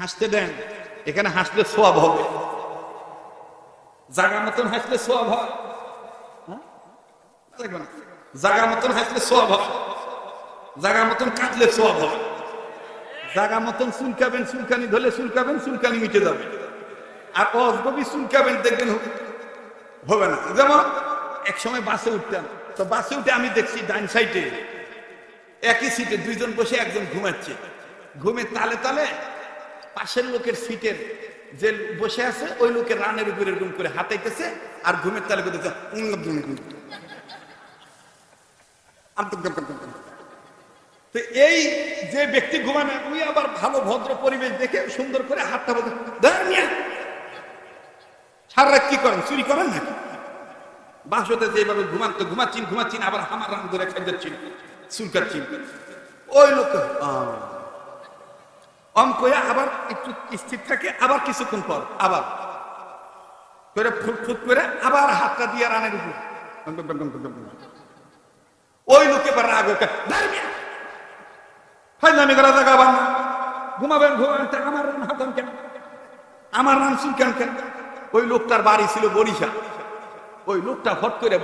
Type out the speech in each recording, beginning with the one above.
হাসতে দেন, এখানে হাসলে সোয়াব হবে। জাগা মতন হাসলে সোয়াব হয়, জাগা মতন হাসলে সোয়াব হয়, জাগা মতন কাটলে সোয়াব হয়। জাগা মতন চুলকাবেন, চুলকানি ধরলে চুলকাবেন, চুলকানি মিটে যাবে। আর অজগবি চুলকাবেন দেখবেন হবে না। যেমন এক সময় বাসে উঠতাম, তো বাসে উঠে আমি দেখছি ডাইন সাইডে একই সিটে দুইজন বসে, একজন ঘুমাচ্ছে। ঘুমে তালে তালে পাশের লোকের সিটের যে বসে আছে ওই লোকের রানের উপরে এরকম করে হাতাইতেছে, আর ঘুমের তালে করতেছে। তো এই যে ব্যক্তি ঘুমানো, উনি আবার ভালো ভদ্র পরিবেশ দেখে সুন্দর করে হাতটা বলতে, সারা রাত কি করেন, চুরি করেন না? বাসতে যেভাবে ঘুমাচ্ছেন, আবার আমার রান ধরে খাইছেন, চুলকাচ্ছেন। ওই লোক অঙ্কয়া আবার একটু স্থির থাকে, আবার কিছুক্ষণ পর আবার করে ফুট করে আবার হাতটা দিয়ে রানের উপর। ওই লোকে এবার রাগ ফাইজলামি করা জায়গা বান না, ঘুমাবেন আমার রান হাতান কেন, আমার রান চুলকান কেন? ওই লোকটার বাড়ি ছিল বরিশাল। ওই লোকটা হট করে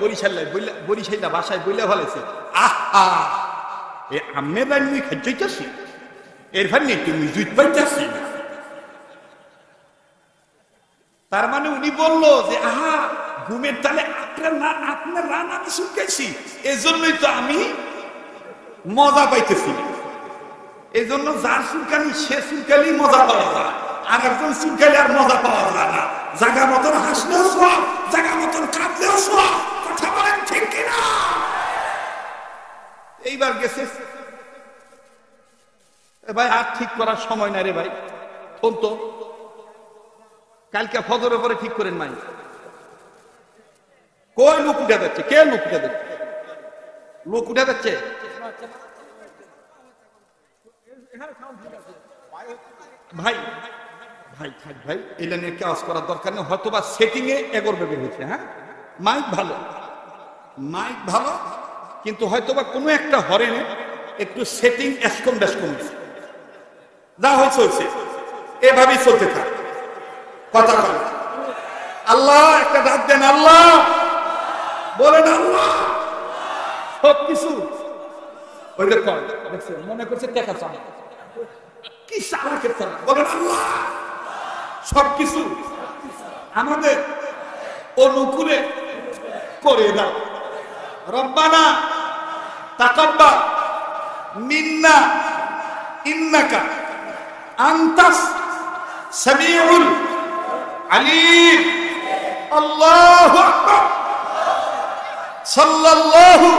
বরিশাল্লা বাসায় বইলে ফেলেছে, আহা এ আমি মুই খাইতেছি, এর ভান্নি তুমি জুত পাইতেছি। তার মানে উনি বললো যে আহা ঘুমের তালে আপনার রান আমি চুলকাইছি, এজন্যই তো আমি মজা পাইতেছি। এই জন্য যার চুলকানি সে চুলকালি মজা পাওয়া যায়, আর একজন চুলকালি আর মজা পাওয়া যায় না। জায়গা মতন হাসলেও সব, জায়গা মতন কাঁদলেও সব। কথা বলেন ঠিক কিনা? এইবার গেছে ভাই, আর ঠিক করার সময় না রে ভাই, ফোন তো কালকে ফজরের পরে ঠিক করেন। মাই কই লোক উঠে যাচ্ছে, কে লোক উঠে যাচ্ছে? লোক উঠে যাচ্ছে ভাই, ভাই থাক ভাই, এটা নিয়ে কাজ করার দরকার নেই। হয়তো বা সেটিং এ এগোর বেগে হয়েছে। হ্যাঁ, মাইক ভালো, মাইক ভালো, কিন্তু হয়তো বা কোনো একটা হরেনে একটু সেটিং এসকম বেসকম হয়েছে। যা হয়েছে হয়েছে, এভাবেই চলতে থাক। কথা বলেন আল্লাহ, একটা ডাক দেন আল্লাহ, বলেন আল্লাহ। সবকিছু ওই দেখছে মনে করছে টাকা চান, কি সালাকের চান, বলেন আল্লাহ। সবকিছু আমাদের অনুকূলে করে দাও। রব্বানা তাকাব্বাল মিন্না ইন্নাকা আনতাস সামিউল আলিম। আল্লাহু আকবার। সাল্লাল্লাহু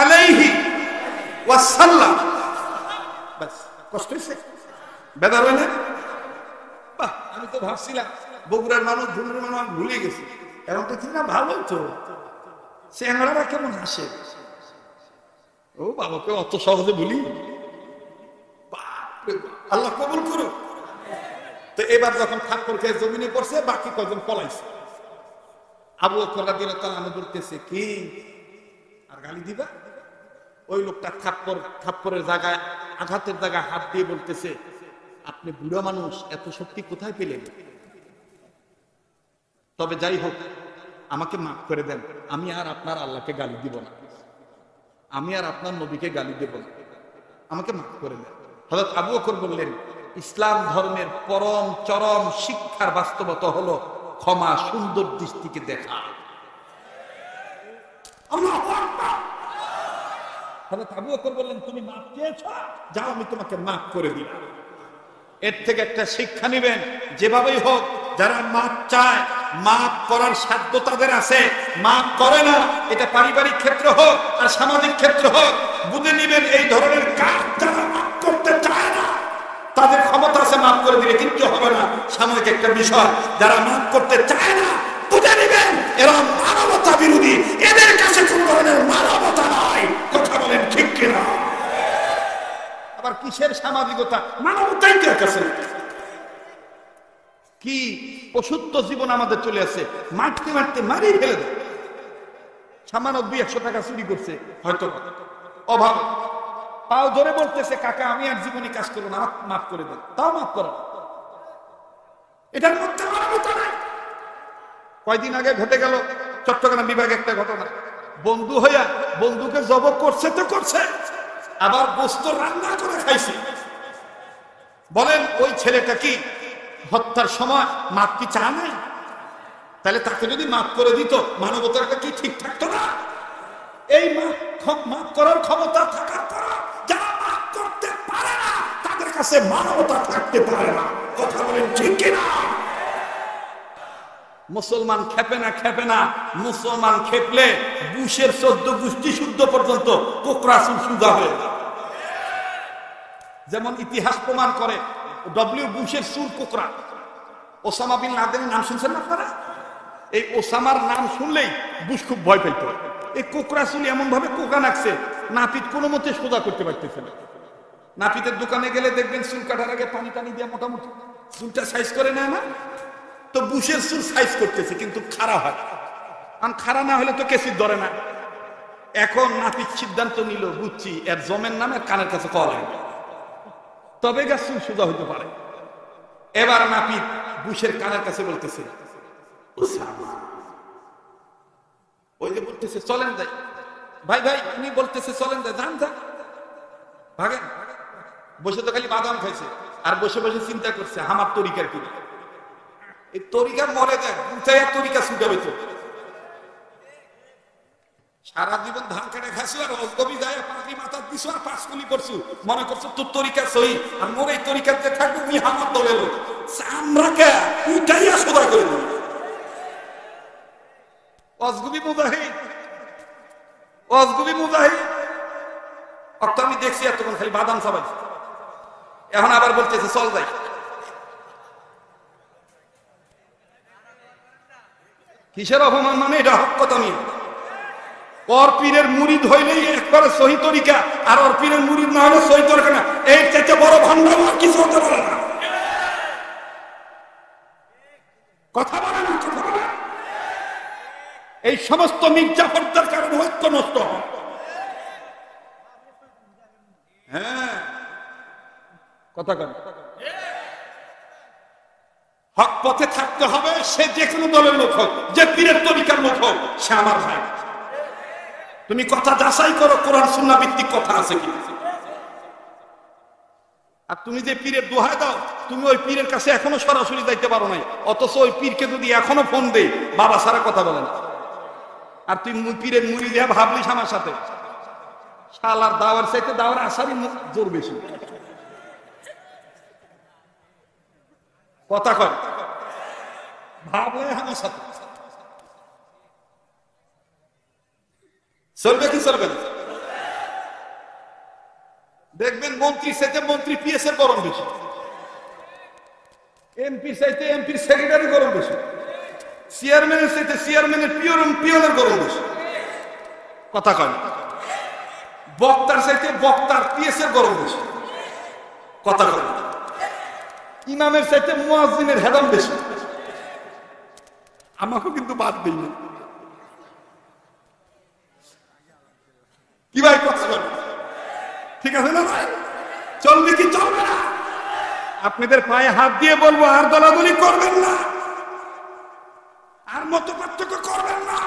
আলাইহি ওয়াসাল্লাম। বাস, কষ্ট হয়েছে? বেদার হইলেন? বাহ, আমি তো ভাবছিলাম বগুড়ার মানুষ, ধুমুর মানুষ ভুলে গেছে। এখন তো ঠিক না, ভালোই তো চেহারাটা কেমন হাসে। ও বাবা, কেউ অত সহজে ভুলি? আল্লাহ কবুল করুক। তো এবার যখন থাপ্পড় খেয়ে জমিনে পড়ছে, বাকি কজন পলাইছে। আবু বকর রাদিয়াল্লাহু তাআলা বলতেছে, কি আর গালি দিবা? ওই লোকটা থাপ্পড়ের জায়গায়, আঘাতের জায়গায় হাত দিয়ে বলতেছে, আপনি বুড়ো মানুষ, এত শক্তি কোথায় পেলেন? তবে যাই হোক, আমাকে মাফ করে দেন, আমি আর আপনার আল্লাহকে গালি দিব না, আমি আর আপনার নবীকে গালি দেব না, আমাকে মাফ করে দেন। হযরত আবু বকর বললেন, ইসলাম ধর্মের পরম চরম শিক্ষার বাস্তবতা হলো ক্ষমা, সুন্দর দৃষ্টিকে দেখা। আল্লাহু আকবার। হযরত আবু বকর বললেন, তুমি মাফ চেয়েছো, যাও আমি তোমাকে মাফ করে দিলাম। এর থেকে একটা শিক্ষা নেবেন, যেভাবেই হোক যারা মাফ চায়, মাফ করার সাধ্য তাদের আছে, মাফ করে না, এটা পারিবারিক ক্ষেত্র হোক আর সামাজিক ক্ষেত্র হোক, বুঝে নেবেন এই ধরনের কাজ যারা মাফ করতে চায় না তাদের ক্ষমতা আছে মাফ করে দিলে, কিন্তু হবে না, সাময়িক একটা বিষয়। যারা মাফ করতে চায় না, বুঝে নেবেন এরা মানবতা বিরোধী, এদের কাছে কোন ধরনের মানবতা নাই। কথা বলেন ঠিক কিনা? আবার কিসের সামাজিকতা, মানবতাই কার কাছে? কি পশুত্ব জীবন আমাদের চলে আসে, মারতে মারতে মারিয়ে ফেলে দেয়। সামান্য 200-100 টাকা চুরি করছে, হয়তো অভাব, পাও ধরে বলতেছে কাকা আমি আর জীবনে কাজ করবো না, মাফ করে দেন, তাও মাফ করো। এটার মধ্যে মানবতা নাই। কয়দিন আগে ঘটে গেল চট্টগ্রাম বিভাগে একটা ঘটনা, বন্ধু হইয়া বন্ধুকে জবর করছে তো করছে, আবার গোস্ত রান্না করে খাইছে। বলেন ওই ছেলেটা কি হত্যার সময় মাপ কি চা নাই? তাহলে তাকে যদি মাফ করে দিত মানবতাটা কি ঠিক থাকতো না? এই মাফ করার ক্ষমতা থাকার পর যারা মাফ করতে পারে না তাদের কাছে মানবতা থাকতে পারে না। কথা বলেন ঠিক কিনা? মুসলমান খেপে না, মুসলমান খেপলে বুশের 14 গোষ্ঠী শুদ্ধ পর্যন্ত কোকড়া চুল সুজা হয়ে যায়। যেমন ইতিহাস প্রমাণ করে ডব্লিউ বুশের চুল কোকড়া। ওসামা বিন লাদেনের নাম শুনছেন না আপনারা? এই ওসামার নাম শুনলেই বুশ খুব ভয় পাইত। এই কোকড়া চুল এমন ভাবে কোকা নাকছে, নাপিত কোনো মতে সোজা করতে পারতেছে না। নাপিতের দোকানে গেলে দেখবেন চুল কাটার আগে পানি টানি দিয়ে মোটামুটি চুলটা সাইজ করে নেয় না? তো বুশের চুল সাইজ করতেছে কিন্তু খাড়া হয়, কারণ খাড়া না হলে তো কেসির ধরে না। এখন নাপিত সিদ্ধান্ত নিল, বুঝছি এর জমের নামে কানের কাছে কল লাগবে, তবে গা চুল সোজা হইতে পারে। এবার নাপিত বুশের কানের কাছে বলতেছে ওসামা, ওই যে বলতেছে চলেন যাই, ভাই উনি বলতেছে চলেন যাই, যান ভাগেন। বসে তো খালি বাদাম খাইছে আর বসে বসে চিন্তা করছে আমার তরিকার কি। এই তরিকা মরে দেয় তরিকা ছুটাবে তো। সারা জীবন ধান কেটে খাইছো আর অজগবি যায় পাখি মাথা দিছো আর পাঁচকুলি করছো, মনে করছো তোর তরিকা সহি, আর মোর এই তরিকাতে থাকবে উনি আমার দলে লোক আমরাকে উঠাইয়া সদা করে দিল। অজগবি মুজাহিদ অর্থ আমি দেখছি এতক্ষণ খালি বাদাম সবাই, এখন আবার বলতেছে চল যাই। কিসের অপমান? মানে এটা হক কথা। আমি ওর পীরের মুরিদ হইলেই একবারে সহি তরিকা, আর ওর পীরের মুরিদ না হলে সহি তরিকা না। এই চাইতে বড় ভণ্ডাম আর কিছু হতে পারে না। কথা বলে না, কথা বলে। এই সমস্ত মির্জাফরদের কারণে ঐক্য নষ্ট হয়। হ্যাঁ, কথা কন। হক পথে থাকতে হবে, সে যে কোনো দলের লোক হোক, যে পীরের তরিকার লোক হোক, সে আমার ভাই। তুমি কথা যাচাই করো কোরআন সুন্নাহ ভিত্তিক কথা আছে কি। আর তুমি যে পীরের দোহাই দাও, তুমি ওই পীরের কাছে এখনো সরাসরি যাইতে পারো নাই, অথচ ওই পীরকে যদি এখনো ফোন দেই বাবা সারা কথা বলে না। আর তুই পীরের মুড়ি দেয়া ভাবলিস আমার সাথে, শালার দাওয়ার চাইতে দাওয়ার আসারই জোর বেশি। কথা কর, ভাবলে আমার সাথে চলবে কি চলবে না? দেখবেন মন্ত্রীর চাইতে মন্ত্রী পিএস এর গরম বেশি, এমপির চাইতে এমপির সেক্রেটারি গরম বেশি, চেয়ারম্যানের চাইতে চেয়ারম্যানের পিয়নের গরম বেশি। কথা কয়। বক্তার চাইতে বক্তার পিএস এর গরম বেশি। কথা কয়। ইমামের চাইতে মুয়াজ্জিনের হেদাম বেশি। আমাকেও কিন্তু বাদ দিই না। কি ভাই কথা বল, ঠিক আছে না ভাই? চলবে কি চলবে না? আপনাদের পায়ে হাত দিয়ে বলবো আর দলাদলি করবেন না, আর মত পার্থক্য করবেন না,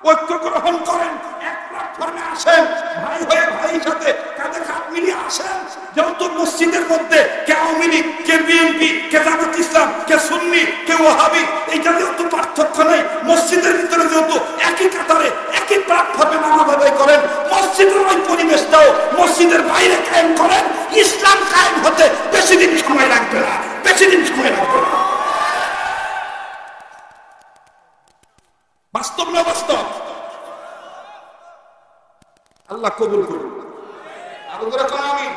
ঐক্য গ্রহণ করেন, এক প্ল্যাটফর্মে আসেন, ভাই হয়ে ভাইয়ের সাথে কাঁধে কাঁধ মিলিয়ে আসেন। যেহেতু মসজিদের মধ্যে কে আওয়ামী লীগ, কে বিএনপি, কে জামাত ইসলাম, কে সুন্নি, কে ওয়াহাবি, এইটা যেহেতু পার্থক্য নেই, মসজিদের ভিতরে যেহেতু একই কাতারে একই প্ল্যাটফর্মে নামাজ আদায় করেন, মসজিদের ওই পরিবেশটাও মসজিদের বাইরে কায়েম করেন। ইসলাম কায়েম হতে বেশি দিন সময় লাগবে না, বেশি দিন সময় লাগবে না। বাস্তব না বাস্তব? আল্লাহ কবুল করুন। আমিন।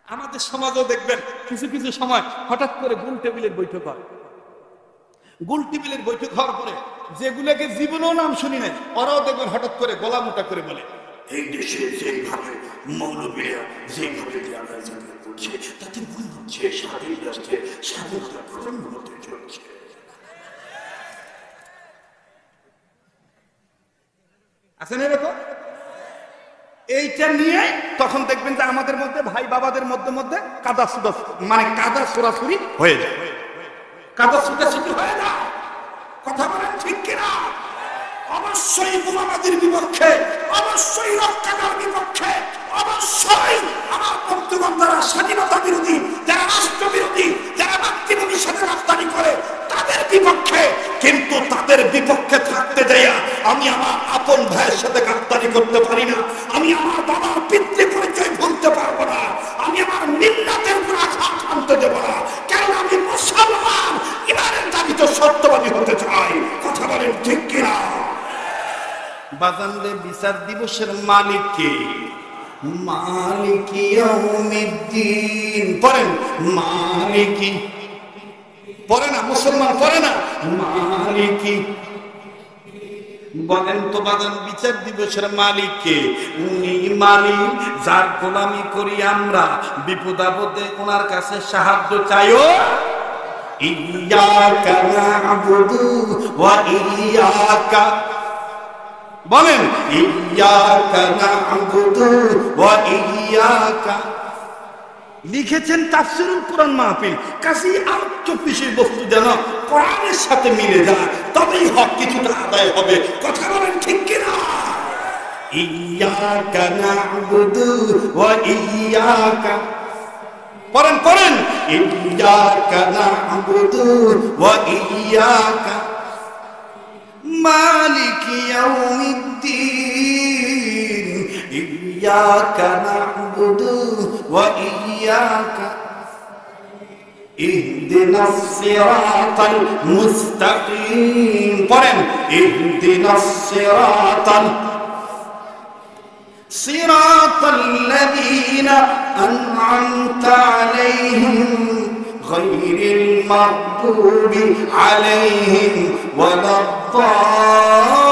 আমাদের সমাজও দেখবেন কিছু কিছু সময় হঠাৎ করে গোল টেবিলের বৈঠক হয়। গোল টেবিলের বৈঠক হওয়ার পরে যেগুলোকে জীবনেও নাম শুনি নাই, ওরাও দেখবেন হঠাৎ করে গলা মোটা করে বলে, এই দেশে যেভাবে মৌলবীরা যেভাবে করছে তাতে মনে হচ্ছে স্বাধীন রাষ্ট্রে স্বাধীনতা গ্রহণ হতে চলছে। আছেন এরকম? এইটা নিয়ে তখন দেখবেন যে আমাদের মধ্যে ভাই বাবাদের মধ্যে মধ্যে কাদা সুদা মানে কাদা ছোড়াছুরি হয়ে যায়, কাদা ছুটাছুটি হয়ে যায়। কথা বলেন ঠিক কিনা? অবশ্যই বোমাবাদীর বিপক্ষে, অবশ্যই রক্ষাকার বিপক্ষে, অবশ্যই আমার বন্ধুগণ যারা স্বাধীনতা বিরোধী, যারা রাষ্ট্র বিরোধী, যারা ব্যক্তিবাদীর সাথে রফতানি করে তাদের বিপক্ষে। কিন্তু তাদের বিপক্ষে থাকতে যাইয়া আমি আমার আপন ভাইয়ের সাথে গাদ্দারি করতে পারি না, আমি আমার বাবার পিতৃ পরিচয় ভুলতে পারবো না, আমি আমার মিল্লাতের উপর আঘাত আনতে দেব না, কারণ আমি মুসলমান, ইমানের দাবিতে সত্যবাদী হতে চাই। কথা বলেন ঠিক কিনা? বাজানলে বিচার দিবসের মালিক কে? মালিকি ইয়াউমিদ্দিন। পড়েন মালিকি, পড়ে না মুসলমান, পড়ে না মালিকি। বলেন তো বাজান বিচার দিবসের মালিক কে? উনি মালিক যার গোলামি করি আমরা, বিপদ আপদে ওনার কাছে সাহায্য চাইও। ইয়াকা না'বুদু ওয়া ইয়াকা, বলেন ইয়াকা না'বুদু ওয়া ইয়াকা। লিখেছেন তাফসীরুল কুরআন মাহফিল, কাজী আলোচ্য বিষয়বস্তু যেন কোরআনের সাথে মিলে যায়, তবেই হক কিছুটা আদায় হবে। কথা বলেন ঠিক কিনা? ইয়াকা না'বুদু ওয়া ইয়াকা, পড়েন পড়েন ইয়াকা না'বুদু ওয়া ইয়াকা মালিকি ইয়াউমিদ্দিন। ইয়াকা না'বুদু ওয়া ইয়াকা ইহদিনাস সিরাতাল মুস্তাকিম। পড়েন ইহদিনাস সিরাতাল সিরাতাল্লাযীনা আন'আমতা আলাইহিম গায়রিল মাগদুবি আলাইহিম ওয়ালাদ-দাল্লিন।